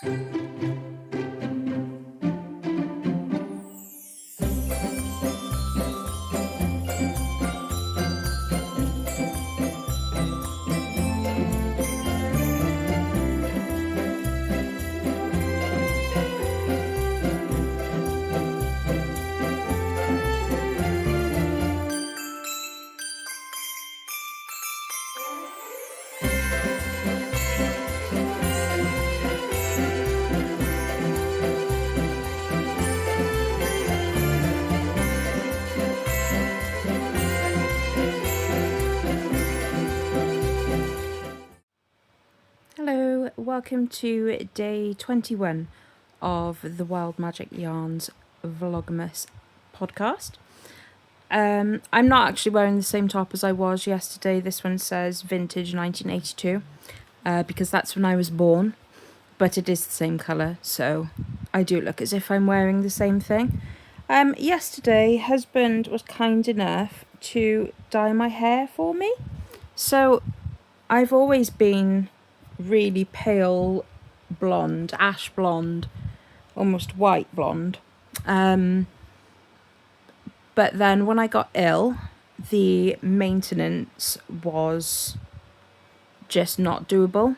Hello, welcome to day 21 of the Wild Magic Yarns Vlogmas podcast. I'm not actually wearing the same top as I was yesterday. This one says vintage 1982 because that's when I was born, but it is the same colour, so I do look as if I'm wearing the same thing. Yesterday, husband was kind enough to dye my hair for me. So I've always been really pale blonde, ash blonde, almost white blonde. But then when I got ill, the maintenance was just not doable.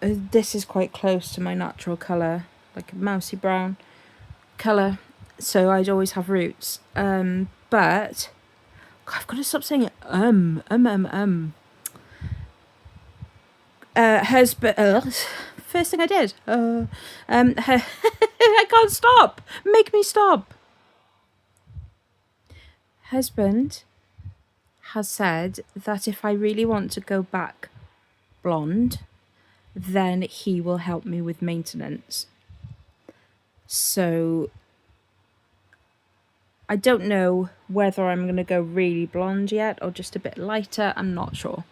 This is quite close to my natural colour, like a mousy brown colour, so I'd always have roots. But God, I've got to stop saying husband. First thing I did. I can't stop. Make me stop. Husband has said that if I really want to go back blonde, then he will help me with maintenance. So I don't know whether I'm going to go really blonde yet or just a bit lighter. I'm not sure.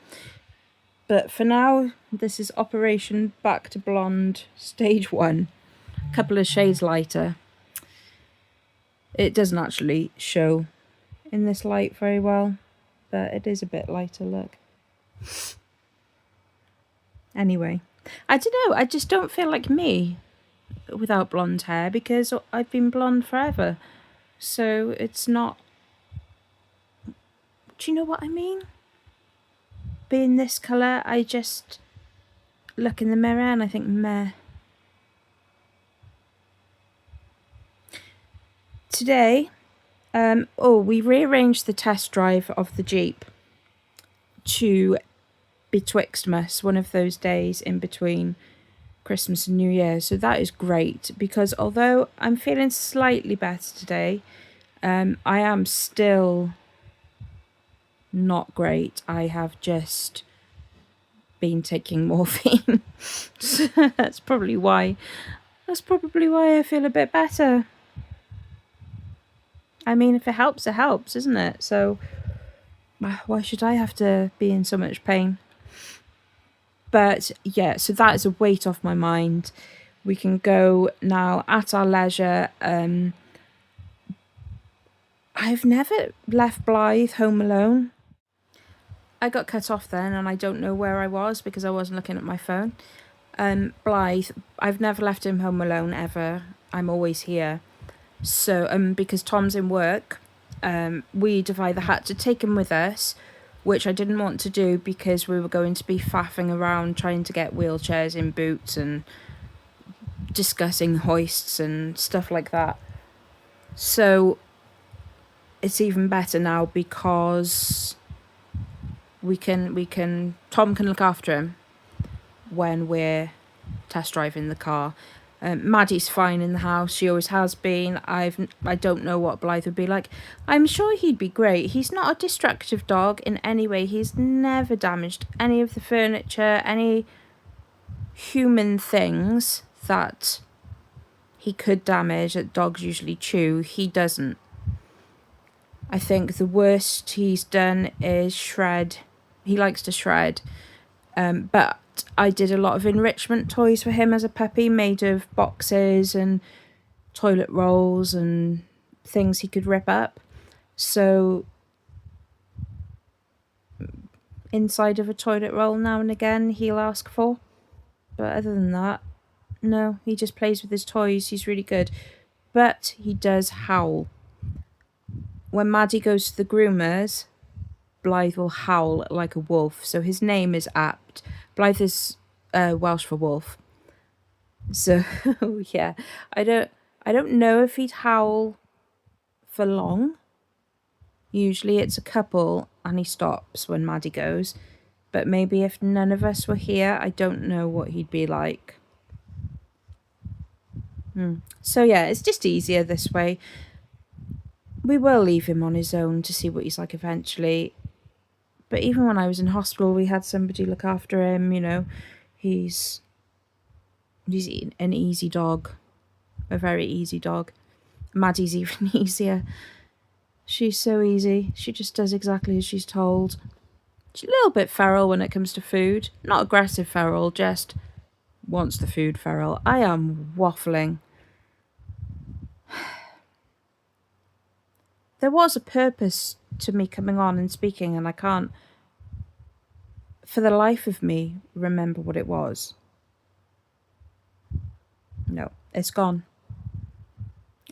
But for now, this is Operation Back to Blonde Stage 1. A couple of shades lighter. It doesn't actually show in this light very well, but it is a bit lighter, look. Anyway, I don't know, I just don't feel like me without blonde hair because I've been blonde forever. So it's not... Do you know what I mean? Being this colour, I just look in the mirror and I think, meh. Today, we rearranged the test drive of the Jeep to Betwixtmas, one of those days in between Christmas and New Year. So that is great because although I'm feeling slightly better today, I am still not great. I have just been taking morphine. So that's probably why I feel a bit better. I mean, if it helps, it helps, isn't it? So why should I have to be in so much pain? But yeah, so that is a weight off my mind. We can go now at our leisure. I've never left Blythe home alone. I got cut off then and I don't know where I was because I wasn't looking at my phone. Blythe, I've never left him home alone ever. I'm always here. So because Tom's in work, we'd have either had to take him with us, which I didn't want to do because we were going to be faffing around trying to get wheelchairs in Boots and discussing hoists and stuff like that. So it's even better now because Tom can look after him when we're test driving the car. Maddie's fine in the house. She always has been. I don't know what Blythe would be like. I'm sure he'd be great. He's not a destructive dog in any way. He's never damaged any of the furniture, any human things that he could damage that dogs usually chew. He doesn't. I think the worst he's done is shred. He likes to shred. But I did a lot of enrichment toys for him as a puppy, made of boxes and toilet rolls and things he could rip up. So inside of a toilet roll now and again he'll ask for. But other than that, no, he just plays with his toys. He's really good. But he does howl. When Maddie goes to the groomers, Blythe will howl like a wolf. So his name is apt. Blythe is Welsh for wolf. So yeah, I don't know if he'd howl for long. Usually it's a couple and he stops when Maddie goes. But maybe if none of us were here, I don't know what he'd be like. So yeah, it's just easier this way. We will leave him on his own to see what he's like eventually. But even when I was in hospital, we had somebody look after him, you know. He's an easy dog. A very easy dog. Maddie's even easier. She's so easy. She just does exactly as she's told. She's a little bit feral when it comes to food. Not aggressive feral, just wants the food feral. I am waffling. There was a purpose to me coming on and speaking, and I can't, for the life of me, remember what it was. No, it's gone.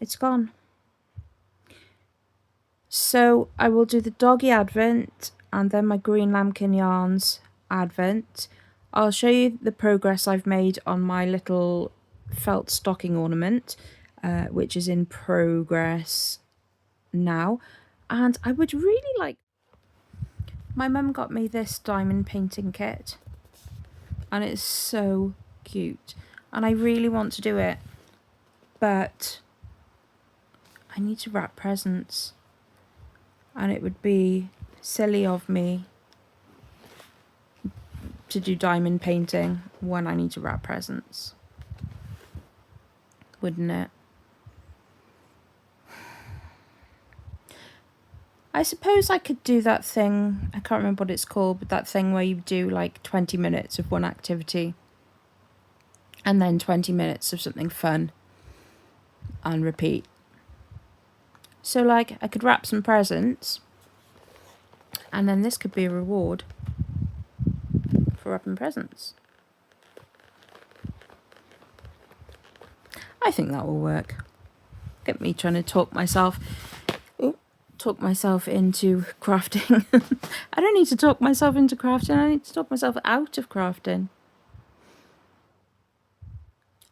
It's gone. So I will do the Doggy Advent and then my Greenlambkin yarns Advent. I'll show you the progress I've made on my little felt stocking ornament, which is in progress now. And I would really like... My mum got me this diamond painting kit. And it's so cute. And I really want to do it. But I need to wrap presents. And it would be silly of me to do diamond painting when I need to wrap presents. Wouldn't it? I suppose I could do that thing, I can't remember what it's called, but that thing where you do like 20 minutes of one activity and then 20 minutes of something fun and repeat. So like I could wrap some presents and then this could be a reward for wrapping presents. I think that will work. Get me trying to talk myself into crafting. I don't need to talk myself into crafting, I need to talk myself out of crafting.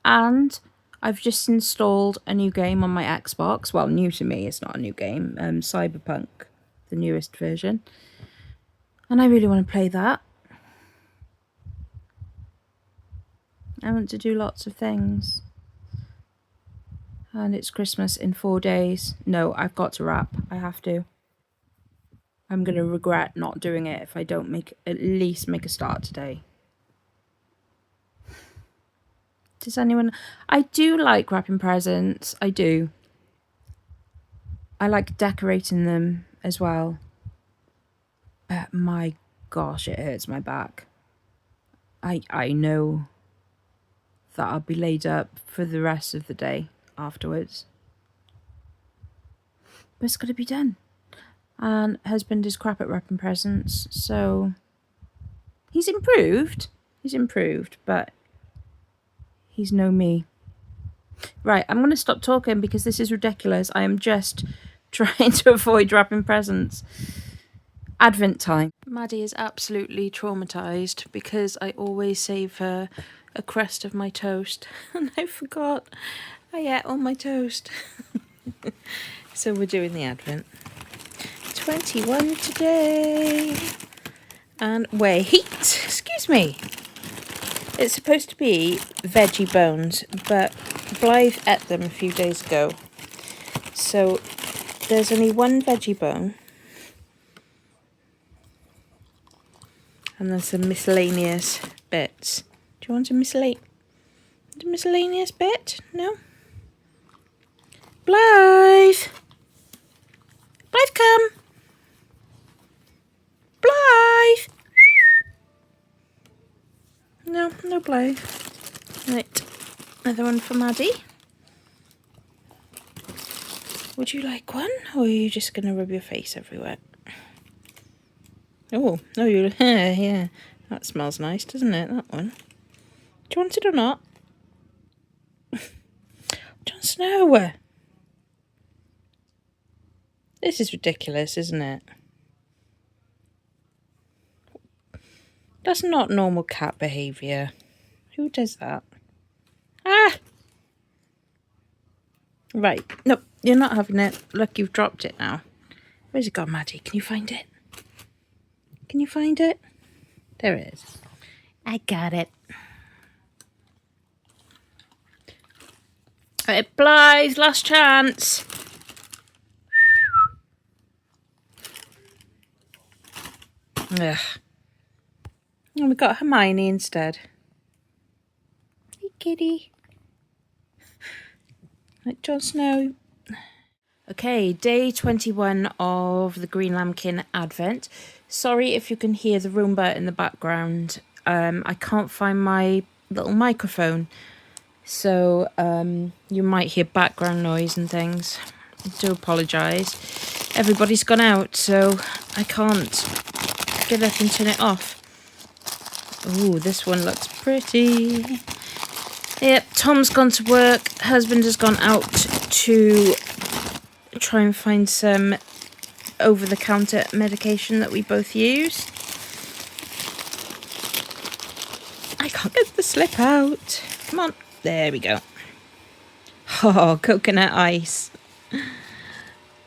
And I've just installed a new game on my Xbox. Well, new to me, it's not a new game. Cyberpunk, the newest version. And I really want to play that. I want to do lots of things. And it's Christmas in 4 days. No, I've got to wrap. I have to. I'm going to regret not doing it if I don't at least make a start today. Does anyone... I do like wrapping presents. I do. I like decorating them as well. But my gosh, it hurts my back. I know that I'll be laid up for the rest of the day afterwards. But it's got to be done. And husband is crap at wrapping presents, so he's improved. He's improved, but he's no me. Right, I'm going to stop talking because this is ridiculous. I am just trying to avoid wrapping presents. Advent time. Maddie is absolutely traumatised because I always save her a crust of my toast. And I forgot I ate all my toast. So we're doing the Advent. 21 today. And wait, excuse me. It's supposed to be veggie bones, but Blythe ate them a few days ago. So there's only one veggie bone. And there's some miscellaneous bits. Do you want a miscellaneous bit? No? Blythe! Blythe, come! Blythe! No Blythe. Right, another one for Maddie. Would you like one, or are you just going to rub your face everywhere? Oh, you... yeah, that smells nice, doesn't it, that one? Do you want it or not? Jon Snow! This is ridiculous, isn't it? That's not normal cat behaviour. Who does that? Ah! Right. Nope, you're not having it. Look, you've dropped it now. Where's it gone, Maddie? Can you find it? Can you find it? There it is. I got it. Right, Blythe, last chance. Ugh. And we got Hermione instead. Hey, kitty. Like Jon Snow. Okay, day 21 of the Greenlambkin Advent. Sorry if you can hear the Roomba in the background. I can't find my little microphone, so you might hear background noise and things. I do apologise. Everybody's gone out, so I can't get up and turn it off. Ooh, this one looks pretty. Yep, Tom's gone to work. Husband has gone out to try and find some over-the-counter medication that we both use. I can't get the slip out. Come on. There we go. Oh, coconut ice.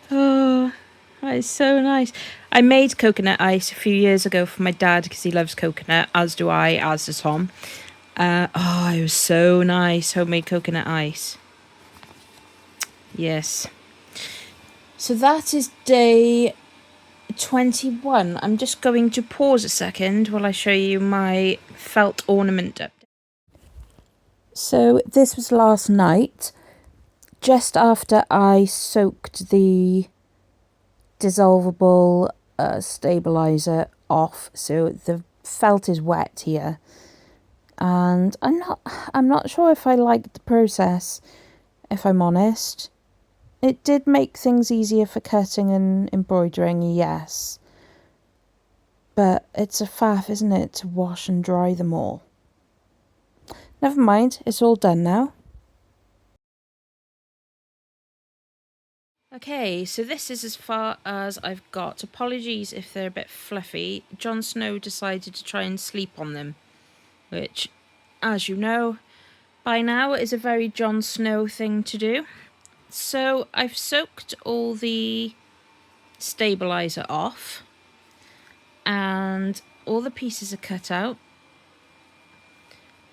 Oh, that is so nice. I made coconut ice a few years ago for my dad because he loves coconut, as do I, as does Tom. Oh, it was so nice, homemade coconut ice. Yes. So that is day 21. I'm just going to pause a second while I show you my felt ornament update. So this was last night, just after I soaked the dissolvable stabilizer off. So the felt is wet here. And I'm not sure if I liked the process, if I'm honest. It did make things easier for cutting and embroidering, yes. But it's a faff, isn't it, to wash and dry them all. Never mind, it's all done now. Okay, so this is as far as I've got. Apologies if they're a bit fluffy. Jon Snow decided to try and sleep on them, which, as you know, by now is a very Jon Snow thing to do. So I've soaked all the stabilizer off and all the pieces are cut out.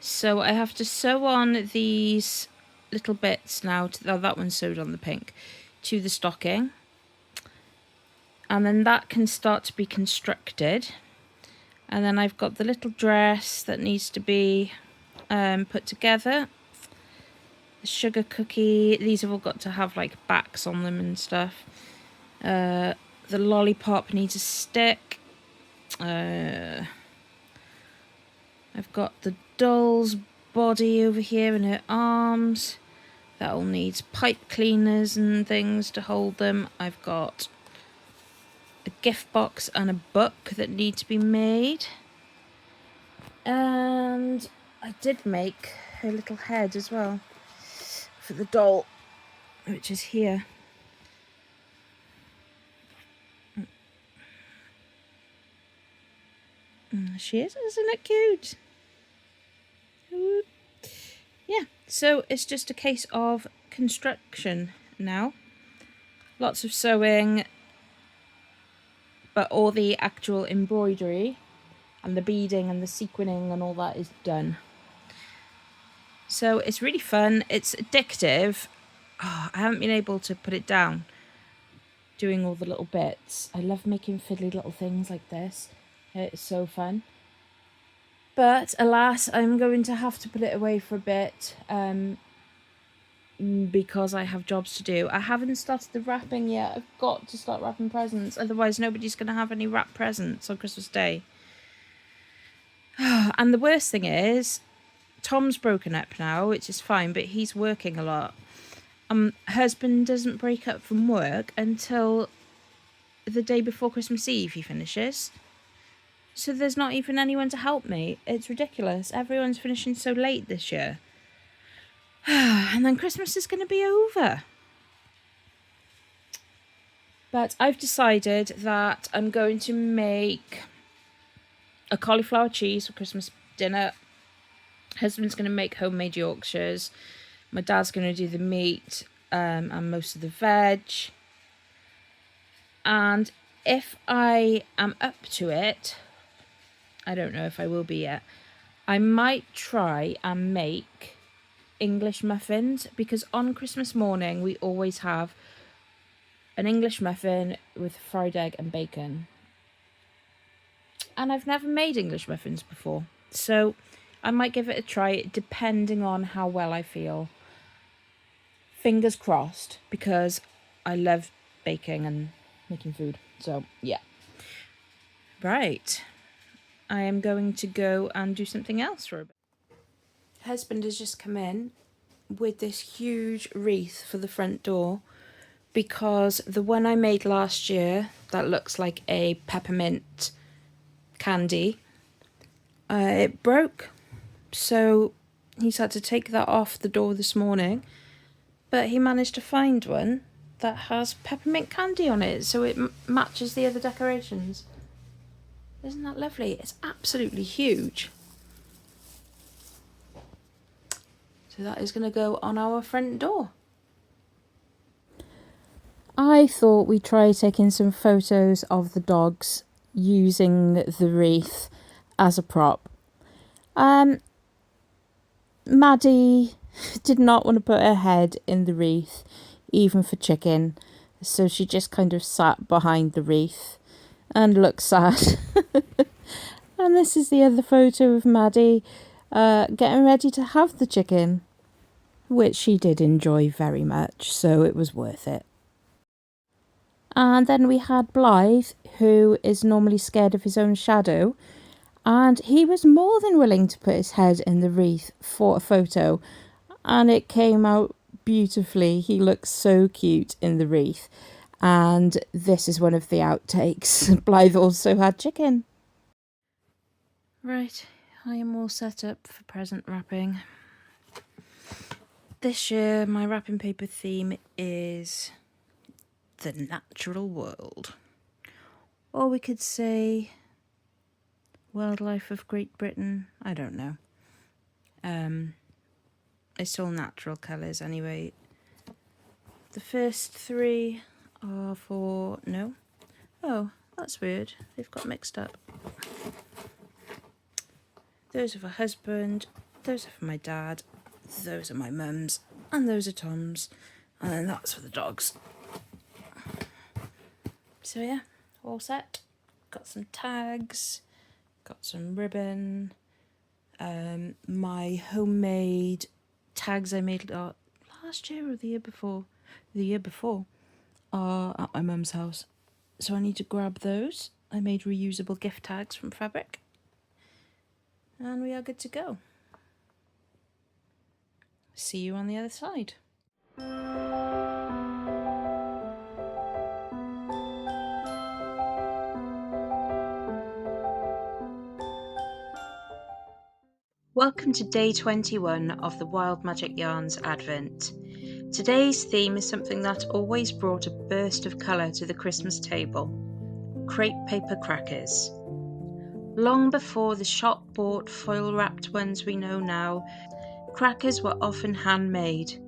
So I have to sew on these little bits now. That one's sewed on the pink, to the stocking. And then that can start to be constructed. And then I've got the little dress that needs to be put together. The sugar cookie, these have all got to have like backs on them and stuff. The lollipop needs a stick. I've got the doll's body over here and her arms. That all needs pipe cleaners and things to hold them. I've got a gift box and a book that need to be made. And I did make her little head as well for the doll, which is here. She is, isn't it cute? Ooh. Yeah, so it's just a case of construction now. Lots of sewing, but all the actual embroidery and the beading and the sequining and all that is done. So it's really fun. It's addictive. Oh, I haven't been able to put it down, doing all the little bits. I love making fiddly little things like this. It's so fun. But alas, I'm going to have to put it away for a bit because I have jobs to do. I haven't started the wrapping yet. I've got to start wrapping presents. Otherwise, nobody's going to have any wrapped presents on Christmas Day. And the worst thing is, Tom's broken up now, which is fine, but he's working a lot. Husband doesn't break up from work until the day before Christmas Eve he finishes. so there's not even anyone to help me. It's ridiculous. Everyone's finishing so late this year. And then Christmas is going to be over. But I've decided that I'm going to make a cauliflower cheese for Christmas dinner. Husband's going to make homemade Yorkshires. My dad's going to do the meat and most of the veg. And if I am up to it, I don't know if I will be yet, I might try and make English muffins, because on Christmas morning we always have an English muffin with fried egg and bacon. And I've never made English muffins before, so I might give it a try depending on how well I feel. Fingers crossed, because I love baking and making food. So yeah. Right. I am going to go and do something else for a bit. Husband has just come in with this huge wreath for the front door, because the one I made last year that looks like a peppermint candy, it broke. So he's had to take that off the door this morning, but he managed to find one that has peppermint candy on it, so it matches the other decorations. Isn't that lovely? It's absolutely huge. So that is going to go on our front door. I thought we'd try taking some photos of the dogs using the wreath as a prop. Maddie did not want to put her head in the wreath, even for chicken, so she just kind of sat behind the wreath and looked sad. And this is the other photo of Maddie getting ready to have the chicken, which she did enjoy very much, so it was worth it. And then we had Blythe, who is normally scared of his own shadow, and he was more than willing to put his head in the wreath for a photo, and it came out beautifully. He looks so cute in the wreath, and this is one of the outtakes. Blythe also had chicken. Right, I am all set up for present wrapping. This year my wrapping paper theme is the natural world. Or we could say wildlife of Great Britain. I don't know. It's all natural colours anyway. The first three are for... no. Oh, that's weird. They've got mixed up. Those are for husband. Those are for my dad. Those are my mum's. And those are Tom's. And then that's for the dogs. So yeah, all set. Got some tags. Got some ribbon. My homemade tags I made last year or the year before. The year before are at my mum's house. So I need to grab those. I made reusable gift tags from fabric. And we are good to go. See you on the other side. Welcome to day 21 of the Wild Magic Yarns Advent. Today's theme is something that always brought a burst of colour to the Christmas table: crepe paper crackers. Long before the shop-bought foil-wrapped ones we know now, crackers were often handmade,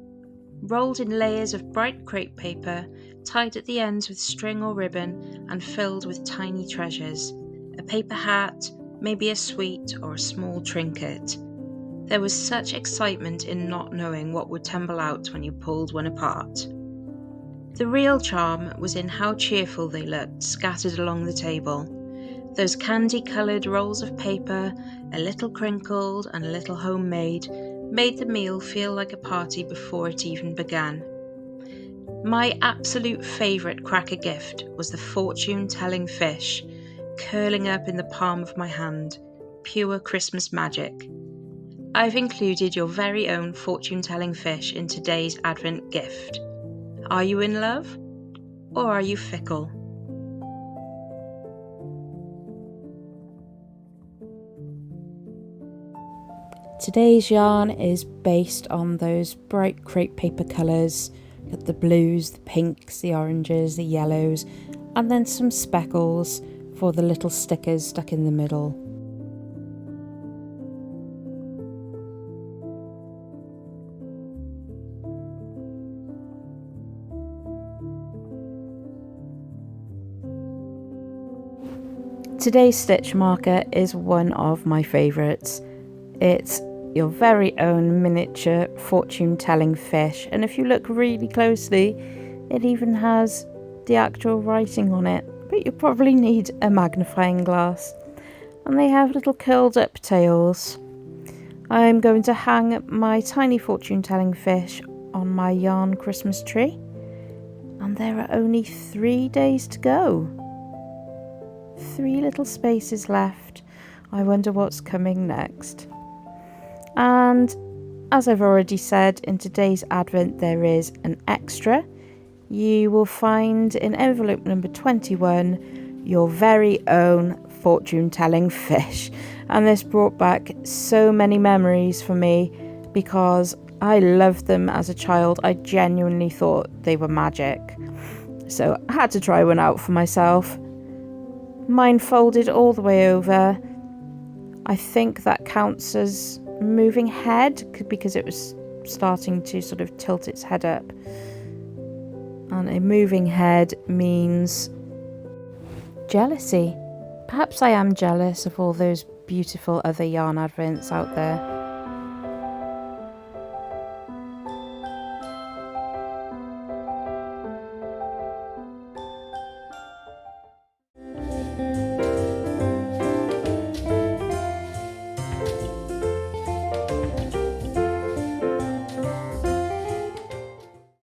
rolled in layers of bright crepe paper, tied at the ends with string or ribbon, and filled with tiny treasures: a paper hat, maybe a sweet or a small trinket. There was such excitement in not knowing what would tumble out when you pulled one apart. The real charm was in how cheerful they looked scattered along the table. Those candy-coloured rolls of paper, a little crinkled and a little homemade, made the meal feel like a party before it even began. My absolute favourite cracker gift was the fortune-telling fish, curling up in the palm of my hand, pure Christmas magic. I've included your very own fortune-telling fish in today's Advent gift. Are you in love? Or are you fickle? Today's yarn is based on those bright crepe paper colours. Got the blues, the pinks, the oranges, the yellows, and then some speckles for the little stickers stuck in the middle. Today's stitch marker is one of my favourites. It's your very own miniature fortune-telling fish, and if you look really closely, it even has the actual writing on it, but you probably need a magnifying glass. And they have little curled up tails. I'm going to hang my tiny fortune-telling fish on my yarn Christmas tree, and there are only 3 days to go. 3 little spaces left. I wonder what's coming next. And as I've already said, in today's advent there is an extra. You will find in envelope number 21 your very own fortune-telling fish. And this brought back so many memories for me because I loved them as a child. I genuinely thought they were magic. So I had to try one out for myself. Mine folded all the way over. I think that counts as moving head because it was starting to sort of tilt its head up. And a moving head means jealousy. Perhaps I am jealous of all those beautiful other yarn advents out there.